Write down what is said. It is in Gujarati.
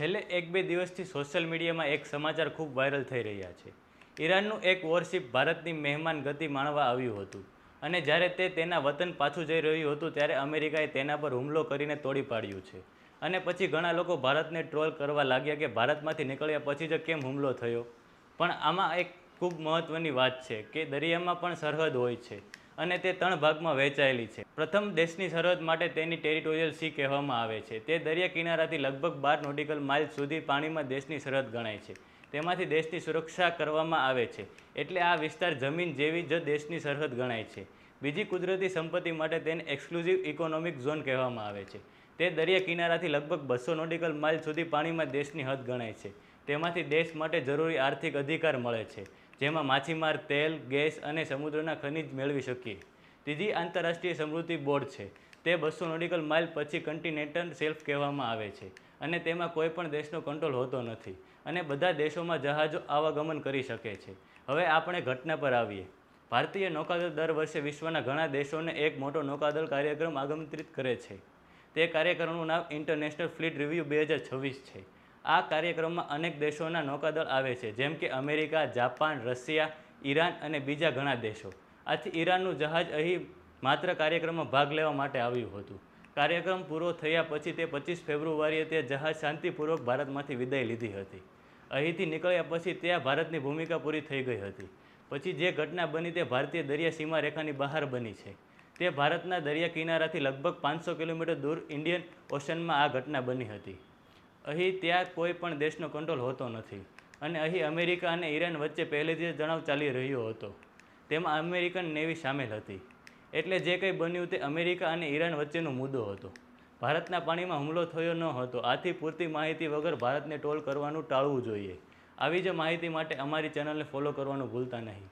છેલ્લે એક બે દિવસથી સોશિયલ મીડિયામાં એક સમાચાર ખૂબ વાયરલ થઈ રહ્યા છે. ઈરાનનું એક વોરશિપ ભારતની મહેમાન ગતિ માણવા આવ્યું હતું અને જ્યારે તે તેના વતન પાછું જઈ રહ્યું હતું ત્યારે અમેરિકાએ તેના પર હુમલો કરીને તોડી પાડ્યું છે. અને પછી ઘણા લોકો ભારતને ટ્રોલ કરવા લાગ્યા કે ભારતમાંથી નીકળ્યા પછી જ કેમ હુમલો થયો. પણ આમાં એક ખૂબ મહત્ત્વની વાત છે કે દરિયામાં પણ સરહદ હોય છે અને તે 3 ભાગમાં વહેંચાયેલી છે. પ્રથમ દેશની સરહદ માટે તેની ટેરિટોરિયલ સી કહેવામાં આવે છે. તે દરિયા કિનારાથી લગભગ 12 નોટિકલ માઇલ સુધી પાણીમાં દેશની સરહદ ગણાય છે. તેમાંથી દેશની સુરક્ષા કરવામાં આવે છે, એટલે આ વિસ્તાર જમીન જેવી જ દેશની સરહદ ગણાય છે. બીજી કુદરતી સંપત્તિ માટે તેને એક્સક્લુઝિવ ઇકોનોમિક ઝોન કહેવામાં આવે છે. તે દરિયા કિનારાથી લગભગ 200 નોટિકલ માઇલ સુધી પાણીમાં દેશની હદ ગણાય છે. તેમાંથી દેશ માટે જરૂરી આર્થિક અધિકાર મળે છે, જેમાં માછીમાર, તેલ, ગેસ અને સમુદ્રના ખનિજ મેળવી શકીએ. ત્રીજી આંતરરાષ્ટ્રીય સમૃદ્ધિ બોર્ડ છે. તે 200 નોટિકલ માઇલ પછી કન્ટિનેન્ટલ શેલ્ફ કહેવામાં આવે છે અને તેમાં કોઈ પણ દેશનો કંટ્રોલ હોતો નથી અને બધા દેશોમાં જહાજો આવાગમન કરી શકે છે. હવે આપણે ઘટના પર આવીએ. ભારતીય નૌકાદળ દર વર્ષે વિશ્વના ઘણા દેશોને એક મોટો નૌકાદળ કાર્યક્રમ આમંત્રિત કરે છે. તે કાર્યક્રમનું નામ ઇન્ટરનેશનલ ફ્લીટ રિવ્યૂ 2026 છે. આ કાર્યક્રમમાં અનેક દેશોના નૌકાદળ આવે છે, જેમ કે અમેરિકા, જાપાન, રશિયા, ઈરાન અને બીજા ઘણા દેશો. આથી ઈરાનનું જહાજ અહીં માત્ર કાર્યક્રમમાં ભાગ લેવા માટે આવ્યું હતું. કાર્યક્રમ પૂરો થયા પછી તે 25 ફેબ્રુઆરીએ તે જહાજ શાંતિપૂર્વક ભારતમાંથી વિદાય લીધી હતી. અહીંથી નીકળ્યા પછી ત્યાં ભારતની ભૂમિકા પૂરી થઈ ગઈ હતી. પછી જે ઘટના બની તે ભારતીય દરિયા સીમા રેખાની બહાર બની છે. તે ભારતના દરિયા કિનારાથી લગભગ 500 કિલોમીટર દૂર ઇન્ડિયન ઓશનમાં આ ઘટના બની હતી. અહીં ત્યાં કોઈ પણ દેશનો કંટ્રોલ હોતો નથી અને અહીં અમેરિકા અને ઈરાન વચ્ચે પહેલેથી જ તણાવ ચાલી રહ્યો હતો. તેમાં અમેરિકન નેવી સામેલ હતી. એટલે જે કંઈ બન્યું તે અમેરિકા અને ઈરાન વચ્ચેનો મુદ્દો હતો. ભારતના પાણીમાં હુમલો થયો ન હતો. આથી પૂરતી માહિતી વગર ભારતને ટ્રોલ કરવાનું ટાળવું જોઈએ. આવી જ માહિતી માટે અમારી ચેનલને ફોલો કરવાનું ભૂલતા નહીં.